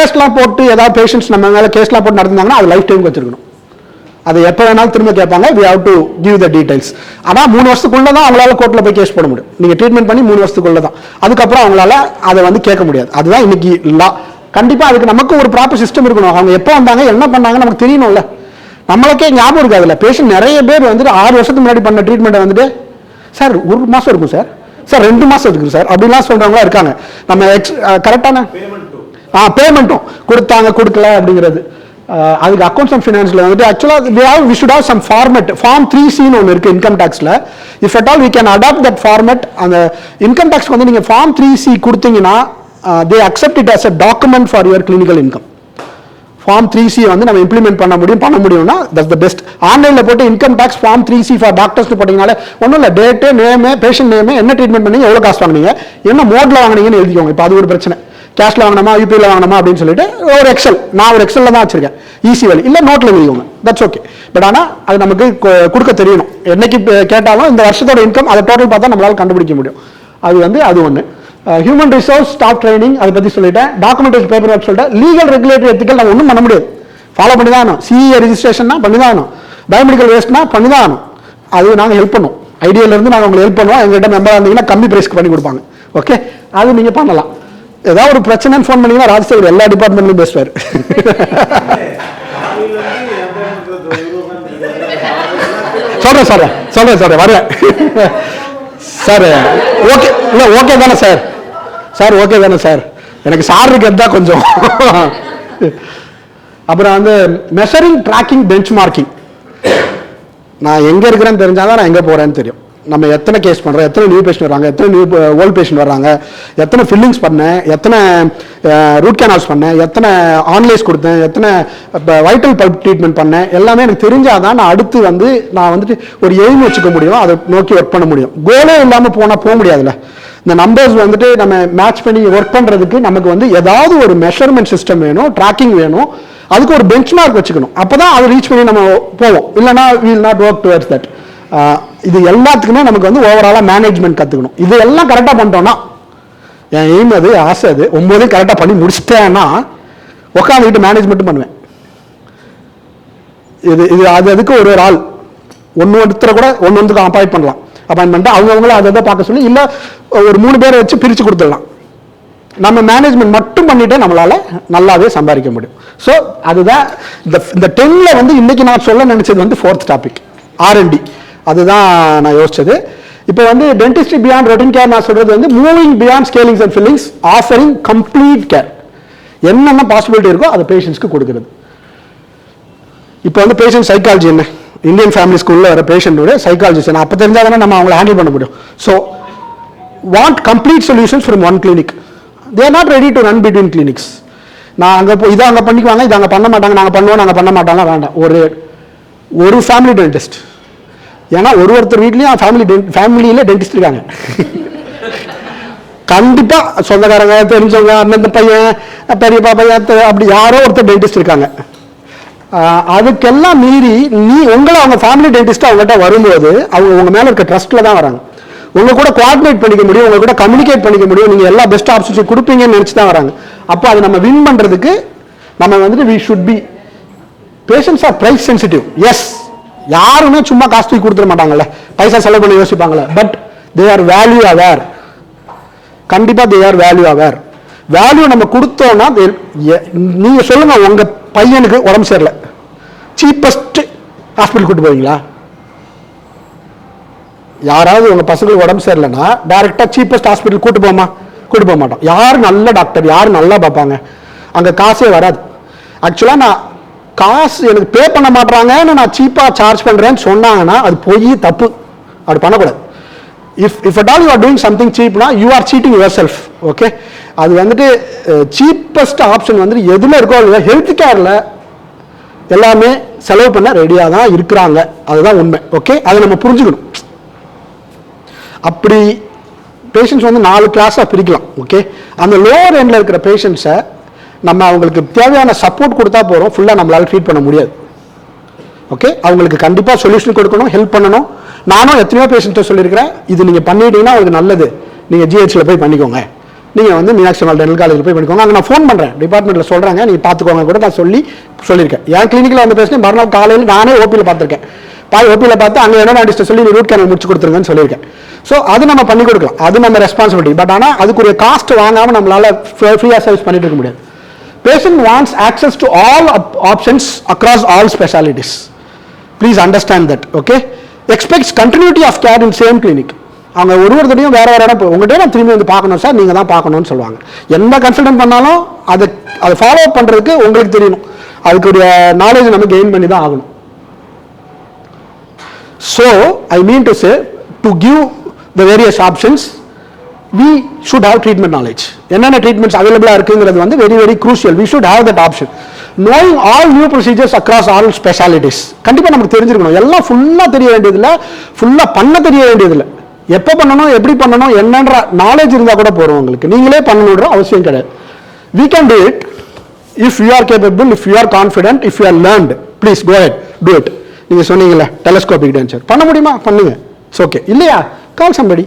கேஸ்லாம் போட்டு ஏதாவது பேஷண்ட்ஸ் நம்ம மேலே கேஸ்லாம் போட்டு நடந்தாங்கன்னா அது லைஃப் டைம் வச்சிருக்கணும். அது எப்போ வேணாலும் திரும்ப கேட்பாங்க. we have to give the details. ஆனால் 3 வருஷத்துக்குள்ள தான் அவங்களால கோர்ட்டில் போய் கேஸ் போட முடியும். நீங்கள் ட்ரீட்மெண்ட் பண்ணி 3 வருஷத்துக்குள்ள தான். அதுக்கப்புறம் அவங்களால அதை வந்து கேட்க முடியாது. அதுதான் இன்னைக்கு லா. கண்டிப்பாக அதுக்கு நமக்கு ஒரு ப்ராப்பர் சிஸ்டம் இருக்கணும். அவங்க எப்போ வந்தாங்க என்ன பண்ணாங்க நமக்கு தெரியணும்ல. நம்மளுக்கே ஞாபகம் இருக்காதுல்ல. பேஷண்ட் நிறைய பேர் வந்துட்டு 6 வருஷத்துக்கு முன்னாடி பண்ண ட்ரீட்மெண்ட்டை வந்துட்டு சார் 1 மாதம் இருக்கும் சார், சார் 2 மாதம் இருக்குது சார் அப்படிலாம் சொல்கிறவங்களா இருக்காங்க. நம்ம கரெக்டான பேமெண்ட்டும் கொடுத்தாங்க கொடுக்கல அப்படிங்கிறது. அதுக்கு அக்கௌண்ட்ஸ் அண்ட் ஃபினான்ஸில் வந்துட்டு ஆக்சுவலாக we should have some format. Form 3C ஒன்று இருக்குது இன்கம் டேக்ஸில். If at all we can adopt that format. அந்த இன்கம் டேக்ஸ்க்கு வந்து நீங்கள் ஃபார்ம் 3C கொடுத்தீங்கன்னா they accept it as a document for your clinical income. Form 3C வந்து நம்ம இம்ப்ளிமெண்ட் பண்ண முடியும்னா that's the best. ஆன்லைனில் போட்டு income tax form 3C for டாக்டர்ஸ்னு போட்டிங்கனாலே ஒன்றும் இல்லை, டேட்டு நேமு பேஷண்ட் நேமு என்ன ட்ரீட்மெண்ட் பண்ணீங்க எவ்வளோ காசு வாங்கினீங்க என்ன மோடில் வாங்கினீங்கன்னு எழுதிக்கோங்க. இப்போ அது ஒரு பிரச்சனை. கேஷ்ல வாங்கணுமா யூபிஐல வாங்கணுமா அப்படின்னு சொல்லிட்டு ஒரு எக்ஸல், நான் ஒரு எக்ஸல்ல தான் வச்சிருக்கேன். ஈஸி வழி இல்லை நோட்டில் எழுதிக்கோங்க, தட்ஸ் ஓகே. பட் ஆனால் அது நமக்கு கொடுக்க தெரியணும். என்னைக்கு கேட்டாலும் இந்த வருஷத்தோட இன்கம் அதை டோட்டல் பார்த்தா நம்மளால கண்டுபிடிக்க முடியும். அது ஒன்று. ஹியூமன் ரிசோர்ஸ் ஸ்டாஃப் ட்ரைனிங் அதை பற்றி சொல்லிட்டேன். டாக்குமெண்டேஷன் பேப்பர் ஒர்க் சொல்லிட்டேன். லீகல் ரெகுலேட்டரி எத்திக்கல் நம்ம ஒன்றும் பண்ண முடியாது, ஃபாலோ பண்ணி தான் ஆகணும். சிஏ ரெஜிஸ்ட்ரேஷன்னா பண்ணி தான் ஆகணும். பயோமெடிக்கல் வேஸ்ட்னா பண்ணி தான் ஆகணும். அது நாங்கள் ஹெல்ப் பண்ணுவோம். ஐடியாவிலேருந்து நாங்கள் உங்களுக்கு ஹெல்ப் பண்ணுவோம். எங்கள்கிட்ட மெம்பராக இருந்தீங்கன்னா கம்மி ப்ரைஸ்க்கு பண்ணி கொடுப்பாங்க. ஓகே, அது நீங்கள் பண்ணலாம். ஏதாவது ஒரு பிரச்சனைன்னு ஃபோன் பண்ணீங்கன்னா ராஜசேகர் எல்லா டிபார்ட்மெண்ட்லையும் பேசுவார். சொல்கிறேன் வரேன் சார். ஓகே இல்லை ஓகே தானே சார்? சார் ஓகே தானே சார்? எனக்கு சார் இருக்கிறது தான் கொஞ்சம். அப்புறம் வந்து மெஷரிங், ட்ராக்கிங், பெஞ்ச் மார்க்கிங். நான் எங்கே இருக்கிறேன்னு தெரிஞ்சால் தான் நான் எங்கே போகிறேன்னு தெரியும். நம்ம எத்தனை கேஸ் பண்ணுறோம், எத்தனை நியூ பேஷண்ட் வராங்க, எத்தனை நியூ ஓல்டு பேஷண்ட் வர்றாங்க, எத்தனை ஃபில்லிங்ஸ் பண்ணேன், எத்தனை ரூட் கேனால்ஸ் பண்ணேன், எத்தனை ஆன்லைஸ் கொடுத்தேன், எத்தனை வைட்டல் பல்ப் ட்ரீட்மெண்ட் பண்ணேன், எல்லாமே எனக்கு தெரிஞ்சாதான் நான் அடுத்து வந்து நான் வந்துட்டு ஒரு எய்ம் வச்சுக்க முடியும், அதை நோக்கி ஒர்க் பண்ண முடியும். கோலே இல்லாமல் போக முடியாதுல்ல. இந்த நம்பர்ஸ் வந்துட்டு நம்ம மேட்ச் பண்ணி ஒர்க் பண்ணுறதுக்கு நமக்கு வந்து ஏதாவது ஒரு மெஷர்மெண்ட் சிஸ்டம் வேணும், ட்ராக்கிங் வேணும், அதுக்கு ஒரு பெஞ்ச் மார்க் வச்சுக்கணும். அப்போ தான் அதை ரீச் பண்ணி நம்ம போவோம். இல்லைனா will not work towards that. இது எல்லாத்துக்குமே நமக்கு வந்து ஓவராலாக மேனேஜ்மெண்ட் கற்றுக்கணும். இது எல்லாம் கரெக்டாக பண்ணிட்டோம்னா, என் எய்ம் அது, ஆசை அது, 9 கரெக்டாக பண்ணி முடிச்சிட்டேன்னா உட்காந்துக்கிட்டு மேனேஜ்மெண்ட்டும் பண்ணுவேன். அதுக்கு ஒரு ஆள் ஒருத்தரை கூட ஒன்றுக்கு அப்பாயிண்ட் பண்ணலாம். அப்பாயிண்ட் பண்ணிட்டு அவங்கவுங்கள அதை பார்க்க சொல்லி இல்லை ஒரு 3 பேரை வச்சு பிரித்து கொடுத்துடலாம். நம்ம மேனேஜ்மெண்ட் மட்டும் பண்ணிட்டு நம்மளால நல்லாவே சம்பாதிக்க முடியும். ஸோ அதுதான் இந்த 10ல் வந்து இன்னைக்கு நான் சொல்ல நினைச்சது வந்து 4th டாபிக் R&D. அதுதான் நான் யோசிச்சது. இப்போ வந்து டென்டிஸ்ட்ரி பியாண்ட் ரொட்டீன் கேர் நான் சொல்றது வந்து moving beyond scalings and fillings, offering complete care. என்னென்ன பாசிபிலிட்டி இருக்கோ அதை பேஷண்ட்ஸ்க்கு கொடுக்குறது. இப்போ வந்து பேஷண்ட் சைக்காலஜி என்ன, இந்தியன் ஃபேமிலி ஸ்கூலில் வர பேஷண்டோட சைக்காலஜிஸ்ட் என்ன, அப்போ தெரிஞ்சால் தானே நம்ம அவங்களை ஹேண்டில் பண்ண முடியும். So want complete solutions from one clinic. They are not ready to run between clinics. நான் அங்கே போய் இதை அங்கே பண்ணிக்குவாங்க, இதை அங்கே பண்ண மாட்டாங்க, நாங்கள் பண்ணுவோம் நாங்கள் பண்ண மாட்டாங்க, வேண்டாம். ஒரு ஃபேமிலி டென்டிஸ்ட். ஏன்னா ஒருத்தர் வீட்லையும் ஃபேமிலியில் டென்டிஸ்ட் இருக்காங்க. கண்டிப்பாக சொந்தக்காரங்க, தெரிஞ்சவங்க, அண்ணன் பையன், பெரியப்பா பையன், அப்படி யாரோ ஒருத்தர் டென்டிஸ்ட் இருக்காங்க. அதுக்கெல்லாம் மீறி உங்களை அவங்க ஃபேமிலி டென்டிஸ்ட் அவங்ககிட்ட வரும்போது அவங்க உங்கள் மேலே இருக்க ட்ரஸ்ட்டில் தான் வராங்க. உங்கள் கூட கோஆர்டினேட் பண்ணிக்க முடியும், உங்கள் கூட கம்யூனிகேட் பண்ணிக்க முடியும், நீங்கள் எல்லா பெஸ்ட் ஆப்ஷன்ஸும் கொடுப்பீங்கன்னு நினச்சி தான் வராங்க. அப்போ அதை நம்ம வின் பண்ணுறதுக்கு நம்ம வந்துட்டு we should be patients are price sensitive. Yes, யாருமே சும்மா காசு தூக்கி கொடுத்துட மாட்டாங்கல்ல, பைசா செலவு பண்ணி யோசிப்பாங்கல்ல. But they are value aware. கண்டிப்பாக they are value aware. Value நம்ம கொடுத்தோம்னா நீங்கள் சொல்லுங்கள், உங்கள் பையனுக்கு உடம்பு சரியில்லை, சீப்பஸ்ட் ஹாஸ்பிட்டல் கூட்டு போவீங்களா? யாராவது உங்கள் பசங்களுக்கு உடம்பு சரியில்லைன்னா டைரெக்டாக சீப்பஸ்ட் ஹாஸ்பிட்டல் கூட்டு போக மாட்டோம். யார் நல்ல டாக்டர், யார் நல்லா பார்ப்பாங்க, அங்கே காசே வராது. ஆக்சுவலாக நான் காசு எனக்கு பே பண்ண மாட்டாங்கன்னு நான் சீப்பாக சார்ஜ் பண்ணுறேன்னு சொன்னாங்கன்னா அது போய் தப்பு, அப்படி பண்ணக்கூடாது. If at all you are doing something சீப்னா you are cheating yourself. Okay, அது வந்துட்டு சீப்பஸ்ட் ஆப்ஷன் வந்துட்டு எதில் இருக்கோ இல்லையா, ஹெல்த் கேரில் எல்லாமே செலவு பண்ண ரெடியாக தான் இருக்கிறாங்க, அதுதான் உண்மை. ஓகே, அதை நம்ம புரிஞ்சுக்கணும். அப்படி பேஷண்ட்ஸ் வந்து 4 கிளாஸாக பிரிக்கலாம். ஓகே, அந்த லோவர் எண்டில் இருக்கிற பேஷண்ட்ஸை நம்ம அவங்களுக்கு தேவையான சப்போர்ட் கொடுத்தா போகிறோம், ஃபுல்லாக நம்மளால் ட்ரீட் பண்ண முடியாது. ஓகே, அவங்களுக்கு கண்டிப்பாக சொல்யூஷன் கொடுக்கணும், ஹெல்ப் பண்ணணும். நானும் எத்தனையோ பேஷண்ட்டை சொல்லியிருக்கிறேன், இது நீங்கள் பண்ணிட்டீங்கன்னா உங்களுக்கு நல்லது, நீங்கள் ஜிஹெச்சில் போய் பண்ணிக்கோங்க, நீங்கள் வந்து மீனாட்சி அம்மாள் டென்டல் காலேஜில் போய் பண்ணிக்கோங்க. அங்கே நான் ஃபோன் பண்ணுறேன், டிபார்ட்மெண்ட்டில் சொல்கிறாங்க, நீங்கள் பார்த்துக்கோங்க கூட நான் சொல்லியிருக்கேன். என் கிளினிக்கில் வந்து பேசினேன், மறுநாள் காலையில் நானே ஓபியில் பார்த்துருக்கேன். ஓபியில் பார்த்து அங்கே என்ன ஆர்டிஸ்ட்டை சொல்லி ரூட் கேனல் முடிச்சு கொடுத்துருங்கன்னு சொல்லியிருக்கேன். ஸோ அது நம்ம பண்ணி கொடுக்கலாம், அது நம்ம ரெஸ்பான்சிபிலிட்டி. பட் ஆனால் அதுக்குரிய காஸ்ட் வாங்காமல் நம்மளால் ஃப்ரீயாக சர்வீஸ் பண்ணிட்டு இருக்க முடியாது. Patient wants access to all options across all specialties. Please understand that, okay? Expects continuity of care in same clinic. அவங்க ஒருத்தரையும் வேற இடம் உங்கள்கிட்ட நான் திரும்பி வந்து பார்க்கணும் சார், நீங்கள் தான் பார்க்கணும்னு சொல்லுவாங்க. எந்த கன்சல்டன்ட் பண்ணாலும் அதை ஃபாலோ அப் பண்ணுறதுக்கு உங்களுக்கு தெரியணும், அதுக்குரிய நாலேஜ் நம்ம கெயின் பண்ணி தான் ஆகணும். So I mean to say, to give the various options, we should have treatment knowledge. என்னென்ன ட்ரீட்மெண்ட்ஸ் அவைலபிளாக இருக்குங்கிறது வந்து very very crucial. we should have that option. knowing all new procedures across all specialties. கண்டிப்பாக நமக்கு தெரிஞ்சிருக்கணும். எல்லாம் ஃபுல்லாக தெரிய வேண்டியதில்லை, ஃபுல்லாக பண்ண தெரிய வேண்டியதில்லை. எப்போ பண்ணணும், எப்படி பண்ணணும், என்னன்ற நாலேஜ் இருந்தால் கூட போகிறோம். உங்களுக்கு நீங்களே பண்ணணுன்ற அவசியம் கிடையாது. we can do it if you are capable, if you are confident, if you are learned. please go ahead, do it. நீங்கள் சொன்னீங்கல்ல டெலஸ்கோபிக் டென்ச்சர் பண்ண முடியுமா, பண்ணுங்க. It's okay. இல்லையா, call somebody.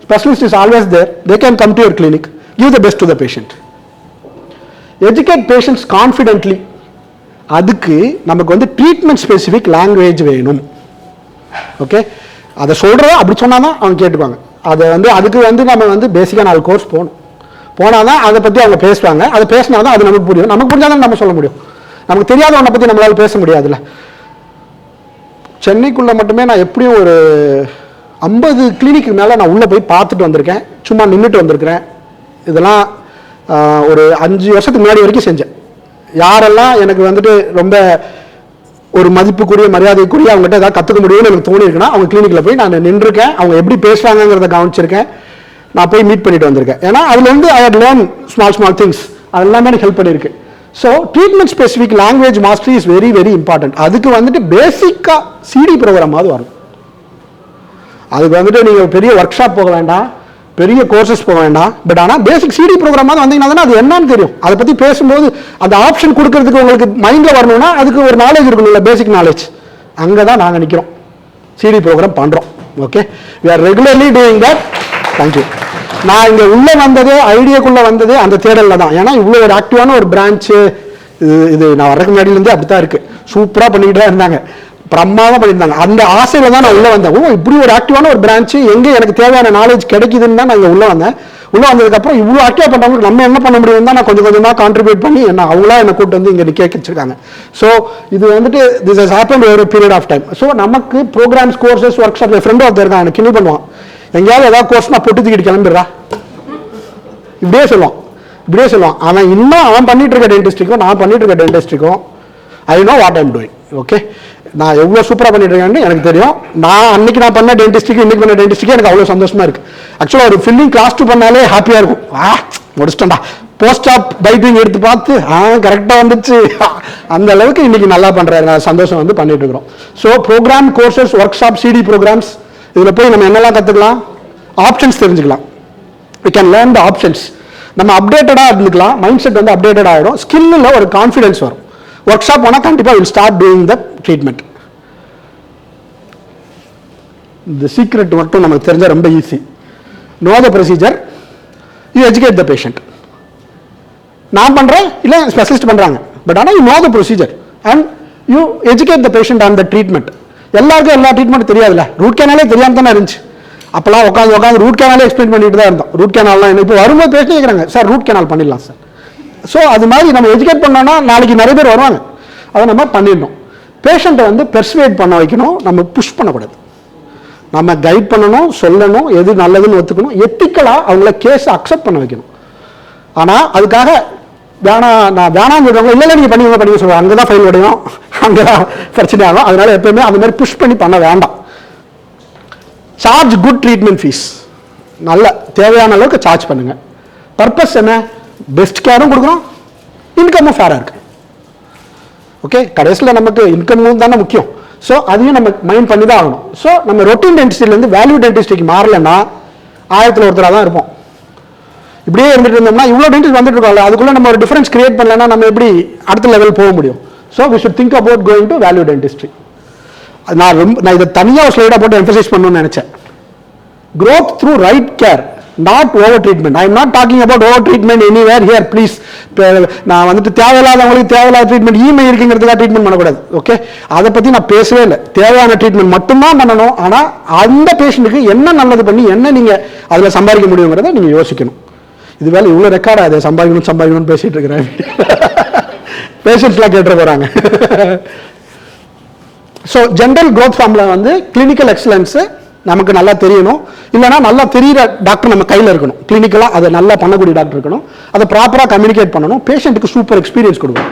Specialist is always there. They can come to your clinic. Give the best to the patient. Educate patients confidently. அதுக்கு நமக்கு வந்து treatment specific language வேணும். ஓகே, அதை சொல்கிறத அப்படி சொன்னால் தான் அவங்க கேட்டுப்பாங்க. அதை வந்து அதுக்கு வந்து நம்ம வந்து பேசிக்காக 4 கோர்ஸ் போனால் தான் அதை பற்றி அவங்க பேசுவாங்க. அதை பேசினா தான் அது நமக்கு புரியும். நமக்கு புரிஞ்சால் தான் நம்ம சொல்ல முடியும். நமக்கு தெரியாத ஒன்றை பற்றி நம்மளால் பேச முடியாதுல்ல. சென்னைக்குள்ளே மட்டுமே நான் எப்படியும் ஒரு 50 கிளினிக்கு மேலே நான் உள்ளே போய் பார்த்துட்டு வந்திருக்கேன், சும்மா நின்றுட்டு வந்திருக்கிறேன். இதெல்லாம் ஒரு 5 வருஷத்துக்கு முன்னாடி வரைக்கும் செஞ்சேன். யாரெல்லாம் எனக்கு வந்துட்டு ரொம்ப ஒரு மதிப்புக்குரிய மரியாதைக்குரிய அவங்ககிட்ட ஏதாவது கற்றுக்க முடியும்னு எனக்கு தோணியிருக்குன்னா அவங்க கிளினிக்கில் போய் நான் நின்றுருக்கேன். அவங்க எப்படி பேசுகிறாங்கிறத கவனிச்சிருக்கேன். நான் போய் மீட் பண்ணிட்டு வந்திருக்கேன். ஏன்னா அதுலேருந்து I had learn small things. அது எல்லாமே எனக்கு ஹெல்ப் பண்ணியிருக்கு. So treatment specific language mastery is very very important. அதுக்கு வந்துட்டு பேசிக்காக சிடி ப்ரோக்ராமாவது வரும். அதுக்கு வந்துட்டு நீங்கள் பெரிய ஒர்க் ஷாப் போக வேண்டாம், பெரிய கோர்சஸ் போக வேண்டாம். பட் ஆனால் பேசிக் சிடி ப்ரோக்ராமாக வந்தீங்கன்னா அது என்னன்னு தெரியும். அதை பற்றி பேசும்போது அந்த ஆப்ஷன் கொடுக்கறதுக்கு உங்களுக்கு மைண்டில் வரணும்னா அதுக்கு ஒரு நாலேஜ் இருக்கணும்ல, பேசிக் நாலேஜ். அங்கே தான் நாங்கள் நிற்கிறோம், சிடி ப்ரோக்ராம் பண்ணுறோம். Okay, we are regularly doing that. Thank you. நான் இங்கே உள்ளே வந்தது, ஐடியாக்குள்ளே வந்தது அந்த தேடலில் தான். ஏன்னா இவ்வளோ ஒரு ஆக்டிவான ஒரு பிரான்ச்சு இது நான் வரக்கு முன்னாடியிலேருந்து அப்படி தான் இருக்குது. சூப்பராக பண்ணிக்கிட்டு தான் இருந்தாங்க, பிரமாதமாக பண்ணியிருந்தாங்க. அந்த ஆசையில் தான் நான் உள்ளே வந்தேன். இப்படி ஒரு ஆக்டிவான ஒரு பிரான்ச்சு எங்கே எனக்கு தேவையான நாலேஜ் கிடைக்குதுன்னு தான் நான் இங்கே உள்ளே வந்தேன். உள்ளே வந்ததுக்கப்புறம் இவ்வளோ ஆக்டிவாக பண்ணுறவங்களுக்கு நம்ம என்ன பண்ண முடியும் தான் நான் கொஞ்சம் கொஞ்சமாக கான்ட்ரிபியூட் பண்ணி அவங்களா என்னை கூப்பிட்டு வந்து இங்கே நிற்க வச்சிருக்காங்க. ஸோ இது வந்துட்டு திஸ் ஹஸ் ஹேப்பன் ஒரு பீரியட் ஆஃப் டைம். ஸோ நமக்கு ப்ரோக்ராம்ஸ், கோர்சஸ், ஒர்க் ஷாப், என் ஃப்ரெண்டு ஒருத்தர் இருக்கான், எனக்கு கிளி பண்ணுவான். எங்கேயாவது ஏதாவது கோர்ஸ் நான் பொட்டு தூக்கிட்டு கிளம்பிடுறா இப்படியே சொல்லுவான். அவன் இன்னும் அவன் பண்ணிட்டு இருக்க டென்டிஸ்ட்ரிக்கும் நான் பண்ணிட்டு இருக்க டென்டிஸ்ட்ரிக்கும் I know what I'm doing. Okay, நான் எவ்வளோ சூப்பராக பண்ணிட்டு இருக்கேன்னு எனக்கு தெரியும். நான் அன்னைக்கு நான் பண்ண டென்டிஸ்ட்ரிக்கு இன்னைக்கு பண்ண டென்டிஸ்ட்ரிக்கு எனக்கு அவ்வளோ சந்தோஷமா இருக்கு. ஆக்சுவலாக ஒரு ஃபில்லிங் கிளாஸ் 2 பண்ணாலே ஹாப்பியாக இருக்கும். முடிச்சிட்டேன்டா, போஸ்ட் ஆப் பைப்பிங் எடுத்து பார்த்து கரெக்டாக வந்துச்சு, அந்த அளவுக்கு இன்னைக்கு நல்லா பண்ணுறாரு, சந்தோஷம் வந்து பண்ணிட்டு இருக்கிறோம். So programme, courses, workshop, CD programmes, இதில் போய் நம்ம என்னெல்லாம் கற்றுக்கலாம், ஆப்ஷன்ஸ் தெரிஞ்சுக்கலாம். We can learn the options. நம்ம அப்டேட்டடாக இருந்துக்கலாம், மைண்ட் செட் வந்து அப்டேட்டட் ஆகிடும், ஸ்கில்லில் ஒரு கான்ஃபிடன்ஸ் வரும். ஒர்க் ஷாப் போனால் கண்டிப்பாக will start doing the treatment. இந்த சீக்ரெட் மட்டும் நமக்கு தெரிஞ்சால் ரொம்ப easy. No the procedure, you educate the patient. நான் பண்ணுறேன், இல்லை ஸ்பெஷலிஸ்ட் பண்ணுறாங்க, பட் ஆனால் you know the procedure and you educate the patient on the treatment. எல்லாருக்கும் எல்லா ட்ரீட்மெண்ட் தெரியாதுல்ல, ரூட் கேனாலே தெரியாமல் தானே இருந்துச்சு. அப்போல்லாம் உட்காந்து ரூட் கேனாலே எக்ஸ்பிளைன் பண்ணிட்டு தான் இருந்தோம். ரூட் கேனால்லாம் இப்போ வரும்போது பேசி கேட்குறாங்க, சார் ரூட் கேனால் பண்ணிடலாம் சார். ஸோ அது மாதிரி நம்ம எஜுகேட் பண்ணோம்னா நாளைக்கு நிறைய பேர் வருவாங்க. அதை நம்ம பண்ணிடணும். பேஷண்ட்டை வந்து பெர்சுவேட் பண்ண வைக்கணும், நம்ம புஷ் பண்ணக்கூடாது. நம்ம கைட் பண்ணணும், சொல்லணும், எது நல்லதுன்னு ஒத்துக்கணும், எத்திக்கலாக அவங்கள கேஸை அக்செப்ட் பண்ண வைக்கணும். ஆனால் அதுக்காக நான் வேணான்னு சொல்கிறவங்க இல்லை நீங்கள் பண்ணி சொல்லுவாங்க, அங்கே தான் ஃபைல் உடையும், அங்கே தான் பிரச்சனை ஆகும். அதனால எப்பவுமே அந்த மாதிரி புஷ் பண்ணி பண்ண வேண்டாம். சார்ஜ் குட் ட்ரீட்மெண்ட் ஃபீஸ், நல்ல தேவையான அளவுக்கு சார்ஜ் பண்ணுங்க. பர்பஸ் என்ன, பெஸ்ட் கேரும் கொடுக்குறோம், இன்கமும் ஃபேராக இருக்கு. ஓகே, கடைசியில் நமக்கு இன்கமும் தானே முக்கியம். ஸோ அதையும் நம்ம மைண்ட் பண்ணி தான் ஆகணும். ஸோ நம்ம ரொட்டீன் டென்டிஸ்ட்ரிலேருந்து வேல்யூ டென்டிஸ்ட்ரிக்கு மாறலைன்னா 1000ல் ஒருத்தராக தான் இருப்போம். இப்படியே இருந்துட்டு இருந்தோம்னா இவ்வளோ டென்டிஸ்ட் வந்துட்டு இருக்கோம்ல, அதுக்குள்ளே நம்ம ஒரு டிஃபரன்ஸ் கிரியேட் பண்ணலன்னா நம்ம எப்படி அடுத்த லெவல் போக முடியும்? So we should think about going to value dentistry. நான் இதை தனியாக ஸ்லைடாக போட்டு எம்பசைஸ் பண்ணணும்னு நினச்சேன். growth through right care. Not over treatment. I am not talking about over treatment anywhere here please. நான் வந்துட்டு தேவையில்லாதவங்களுக்கு தேவையில்லாத ட்ரீட்மெண்ட் இமெயில் இருக்குங்கிறதுக்காக ட்ரீட்மெண்ட் பண்ணக்கூடாது. ஓகே, அதை பற்றி நான் பேசவே இல்லை. தேவையான ட்ரீட்மெண்ட் மட்டும்தான் பண்ணணும். ஆனால் அந்த பேஷண்ட்டுக்கு என்ன நல்லது பண்ணி என்ன நீங்கள் அதில் சம்பாதிக்க முடியுங்கிறத நீங்கள் யோசிக்கணும். இது வேலை இவ்வளோ ரெக்கார்ட் ஆகுது, சம்பாதிக்கணும்னு பேசிகிட்டு இருக்கிறேன். பேஷண்ட்ஸ்லாம் கேட்டு போகிறாங்க. ஸோ ஜென்ரல் க்ரோத் ஃபார்ம்ல வந்து கிளினிக்கல் எக்ஸலன்ஸு நமக்கு நல்லா தெரியணும். இல்லைனா நல்லா தெரிகிற டாக்டர் நம்ம கையில் இருக்கணும். கிளினிக்கலாக அதை நல்லா பண்ணக்கூடிய டாக்டர் இருக்கணும். அதை ப்ராப்பராக கம்யூனிகேட் பண்ணணும். பேஷண்ட்டுக்கு சூப்பர் எக்ஸ்பீரியன்ஸ் கொடுக்கணும்.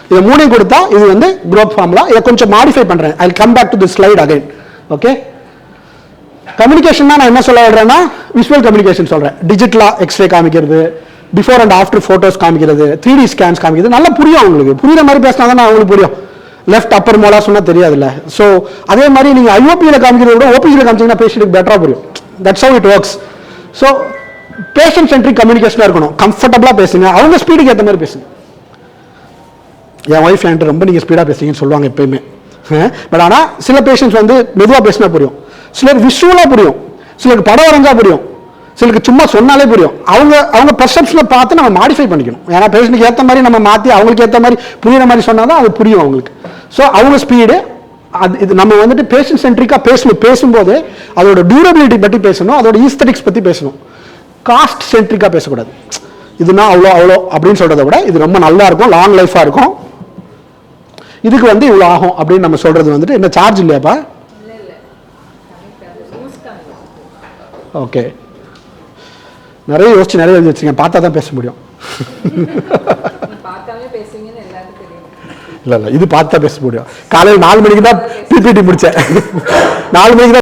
இதை மூணையும் கொடுத்தா இது வந்து க்ரோத் ஃபார்முலா. இதை கொஞ்சம் மாடிஃபை பண்ணுறேன். I come back to the slide again. Okay, communication நான் என்ன சொல்ல வர்றேன்னா விஷுவல் கம்யூனிகேஷன் சொல்கிறேன். டிஜிட்டலாக எக்ஸ்ரே காமிக்கிறது, பிஃபோர் அண்ட் ஆஃப்டர் ஃபோட்டோஸ் காமிக்கிறது, 3D ஸ்கேன்ஸ் காமிக்கிறது. நல்லா புரியும் அவங்களுக்கு. புரியுற மாதிரி பேசினா தானே அவங்களுக்கு புரியும். லெஃப்ட் அப்பர் மோலா சொன்னால் தெரியாதுல்ல. ஸோ அதே மாதிரி நீங்கள் ஐஓபியில் காமிக்கிறத விட ஓபிசியில் காமிச்சிங்கன்னா பேஷண்ட்டுக்கு பெட்டராக புரியும். That's how it works. So patient centric கம்யூனிகேஷனாக இருக்கணும். கம்ஃபர்டபுளாக பேசுங்க, அவங்க ஸ்பீடுக்கு ஏற்ற மாதிரி பேசுங்க. என் ஒய்ஃப் என்கிட்ட ரொம்ப நீங்கள் ஸ்பீடாக பேசுங்கன்னு சொல்லுவாங்க எப்பயுமே. பட் ஆனால் சில பேஷண்ட்ஸ் வந்து மெதுவாக பேசினா புரியும், சிலர் விஷுவலாக புரியும், சிலருக்கு படம் வரைஞ்சா புரியும், சிலருக்கு சும்மா சொன்னாலே புரியும். அவங்க பர்செப்ஷனை பார்த்து நம்ம மாடிஃபை பண்ணிக்கணும். ஏன்னா பேஷண்ட்டுக்கு ஏற்ற மாதிரி நம்ம மாற்றி அவங்களுக்கு ஏற்ற மாதிரி புரியுற மாதிரி சொன்னால் தான் அது புரியும் அவங்களுக்கு. ஸோ அவங்க ஸ்பீடு அது இது நம்ம வந்துட்டு பேஷண்ட் சென்ட்ரிக்காக பேசும்போது அதோட டியூரபிலிட்டி பற்றி பேசணும், அதோட ஈஸ்தட்டிக்ஸ் பற்றி பேசணும். காஸ்ட் சென்ட்ரிக்காக பேசக்கூடாது. இதுனா அவ்வளோ அப்படின்னு சொல்கிறத விட இது ரொம்ப நல்லா இருக்கும், லாங் லைஃபாக இருக்கும், இதுக்கு வந்து இவ்வளோ ஆகும் அப்படின்னு நம்ம சொல்கிறது வந்துட்டு என்ன சார்ஜ் இல்லையாப்பா? ஓகே, நிறைய யோசிச்சு நிறைய எழுதி வச்சுருக்கேன், பார்த்தா தான் பேச முடியும். இல்லை இது பார்த்தா பேச முடியும். காலையில் 4 மணிக்கு தான் பிபிடி முடித்தேன். 4 மணிக்கு தான்